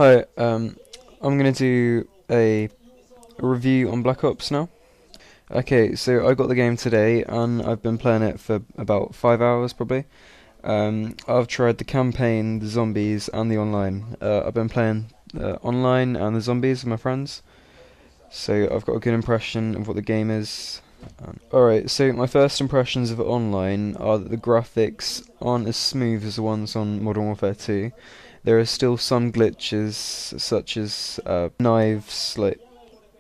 Hi, I'm gonna do a review on Black Ops now. Okay, so I got the game today and I've been playing it for about 5 hours probably. I've tried the campaign, the zombies, and the online. I've been playing online and the zombies with my friends, so I've got a good impression of what the game is. Alright, so my first impressions of it online are that the graphics aren't as smooth as the ones on Modern Warfare 2. There are still some glitches, such as knives. Like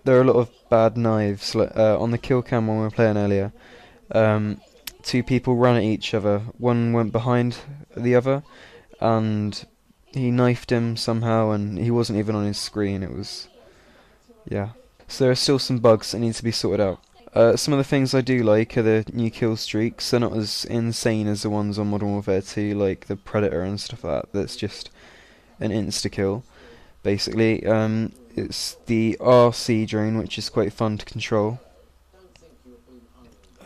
there are a lot of bad knives. Like on the kill cam when we were playing earlier, um, two people ran at each other. One went behind the other, and he knifed him somehow, and he wasn't even on his screen. It was yeah. So there are still some bugs that need to be sorted out. Some of the things I do like are the new kill streaks. They're not as insane as the ones on Modern Warfare 2, like the Predator and stuff like that. That's just an insta-kill, basically. It's the RC drone, which is quite fun to control.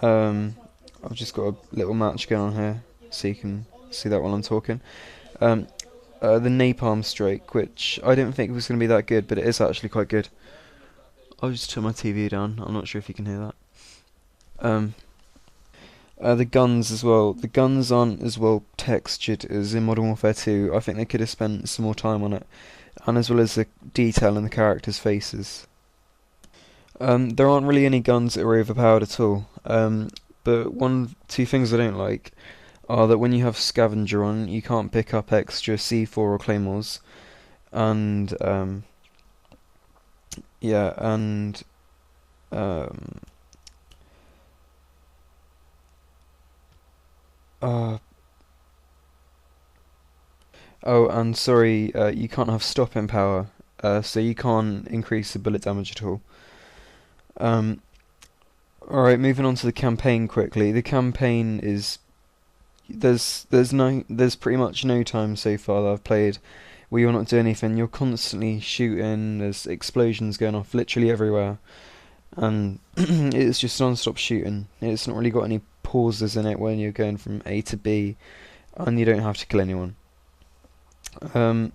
Um, I've just got a little match going on here, so you can see that while I'm talking. Um, the Napalm Strike, which I didn't think was going to be that good, but it is actually quite good. I'll just turn my TV down. I'm not sure if you can hear that. Um, the guns as well. The guns aren't as well textured as in Modern Warfare 2. I think they could have spent some more time on it, and as well as the detail in the characters' faces. There aren't really any guns that are overpowered at all. But two things I don't like are that when you have Scavenger on, you can't pick up extra C4 or Claymores, and yeah, and um, uh, oh, and sorry, you can't have stopping power, so you can't increase the bullet damage at all. Um, Alright, moving on to the campaign quickly. The campaign is there's pretty much no time so far that I've played where you're not doing anything. You're constantly shooting. There's explosions going off literally everywhere, and it's just non-stop shooting. It's not really got any pauses in it when you're going from A to B, and you don't have to kill anyone. Um,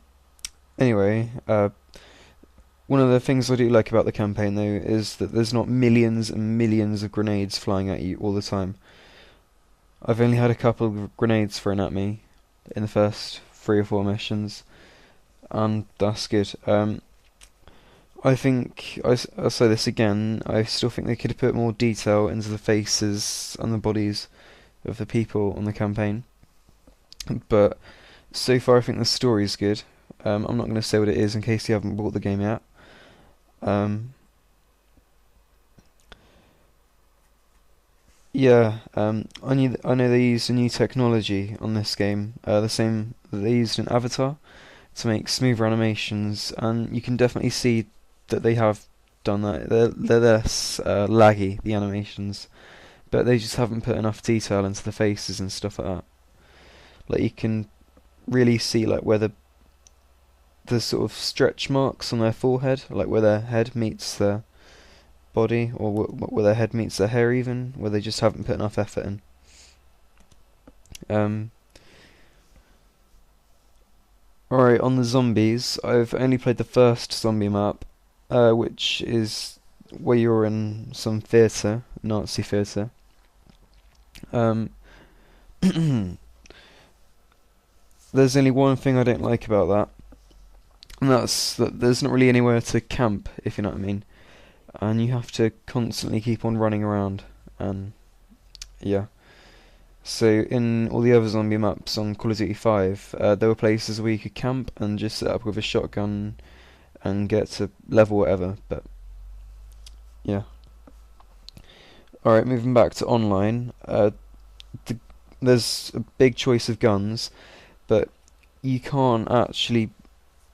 anyway, one of the things I do like about the campaign though is that there's not millions and millions of grenades flying at you all the time. I've only had a couple of grenades thrown at me in the first 3 or 4 missions, and that's good. I think I'll say this again. I still think they could have put more detail into the faces and the bodies of the people on the campaign. But so far, I think the story's good. I'm not going to say what it is in case you haven't bought the game yet. Um, yeah, I know they used a new technology on this game, the same that they used in Avatar, to make smoother animations, and you can definitely see that they have done that. They're less laggy, the animations, but they just haven't put enough detail into the faces and stuff like that. Like you can really see like where the sort of stretch marks on their forehead, like where their head meets their body, or where their head meets their hair, even where they just haven't put enough effort in. Um, Alright, on the zombies, I've only played the first zombie map, which is where you're in some theatre, Nazi theatre. Um, there's only one thing I don't like about that, and that's that there's not really anywhere to camp, if you know what I mean. And you have to constantly keep on running around, and yeah. So in all the other zombie maps on Call of Duty 5, there were places where you could camp and just set up with a shotgun and get to level whatever, but yeah. Alright, moving back to online, the, there's a big choice of guns, but you can't actually.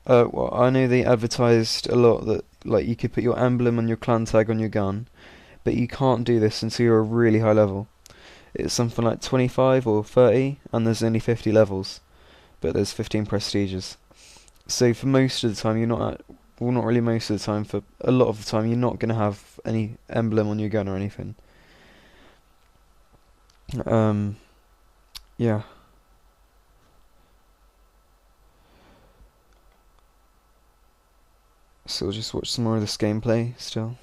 Well, I know they advertised a lot that like you could put your emblem and your clan tag on your gun, but you can't do this until you're a really high level. It's something like 25 or 30, and there's only 50 levels, but there's 15 prestiges. So for most of the time, you're not at, well, not really most of the time, for a lot of the time, you're not going to have any emblem on your gun or anything. Um, yeah. so we'll just watch some more of this gameplay still.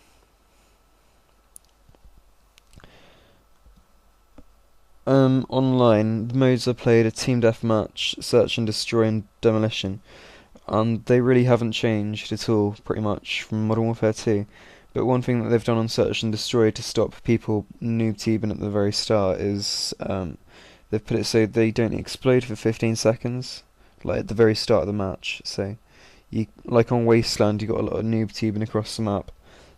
Online, the modes I played are Team Deathmatch, Search and Destroy, and Demolition, and they really haven't changed at all, pretty much, from Modern Warfare 2. But one thing that they've done on Search and Destroy to stop people noob teaming at the very start is they've put it so they don't explode for 15 seconds, like at the very start of the match. So, like on Wasteland, you got a lot of noob tubing across the map,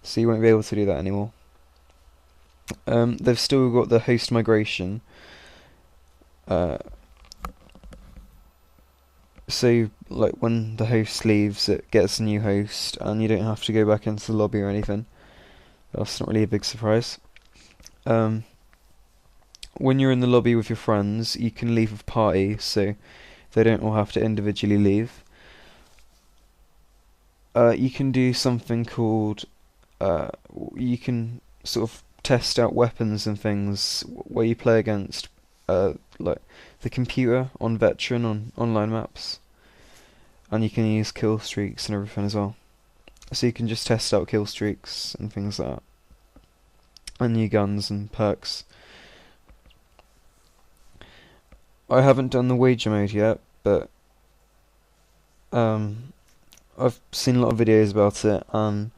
so you won't be able to do that anymore. They've still got the host migration. So, like, when the host leaves, it gets a new host, and you don't have to go back into the lobby or anything. That's not really a big surprise. When you're in the lobby with your friends, you can leave with party, so they don't all have to individually leave. You can do something called, you can sort of test out weapons and things where you play against, like, the computer on Veteran on online maps, and you can use kill streaks and everything as well. So you can just test out kill streaks and things like that, and new guns and perks. I haven't done the wager mode yet, but I've seen a lot of videos about it, and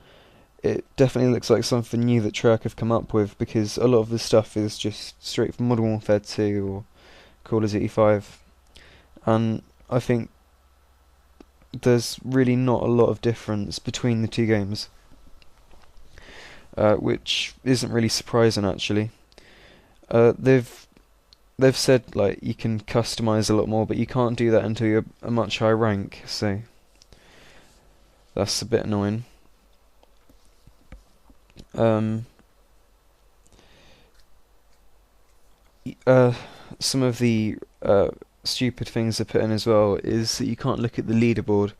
it definitely looks like something new that Treyarch have come up with, because a lot of the stuff is just straight from Modern Warfare 2 or Call of Duty 5, and I think there's really not a lot of difference between the two games, which isn't really surprising actually. They've said like you can customize a lot more, but you can't do that until you're a much higher rank, so that's a bit annoying. Some of the stupid things they put in as well is that you can't look at the leaderboard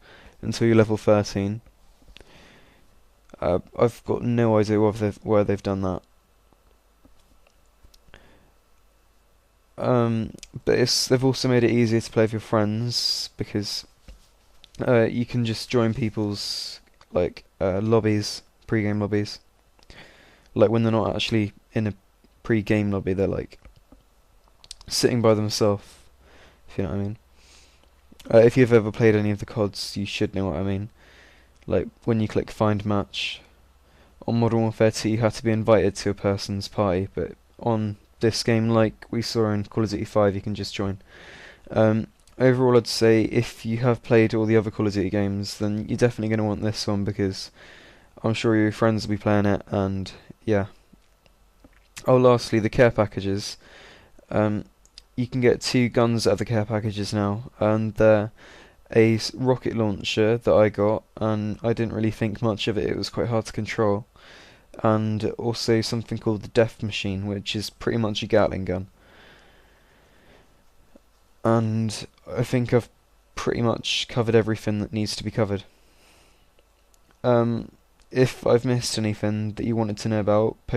until you're level 13. I've got no idea why they've done that. But they've also made it easier to play with your friends, because you can just join people's like lobbies, pre-game lobbies. Like when they're not actually in a pre-game lobby, they're like sitting by themselves, if you know what I mean. If you've ever played any of the CODs, you should know what I mean. Like when you click Find Match on Modern Warfare 2, you have to be invited to a person's party, but on this game, like we saw in Call of Duty 5, you can just join. Overall, I'd say if you have played all the other Call of Duty games, then you're definitely going to want this one, because I'm sure your friends will be playing it, and yeah. Oh, lastly, the care packages. You can get 2 guns out of the care packages now, and they're a rocket launcher that I got, and I didn't really think much of it. It was quite hard to control. And also something called the Death Machine, which is pretty much a Gatling gun. And I think I've pretty much covered everything that needs to be covered. If I've missed anything that you wanted to know about, post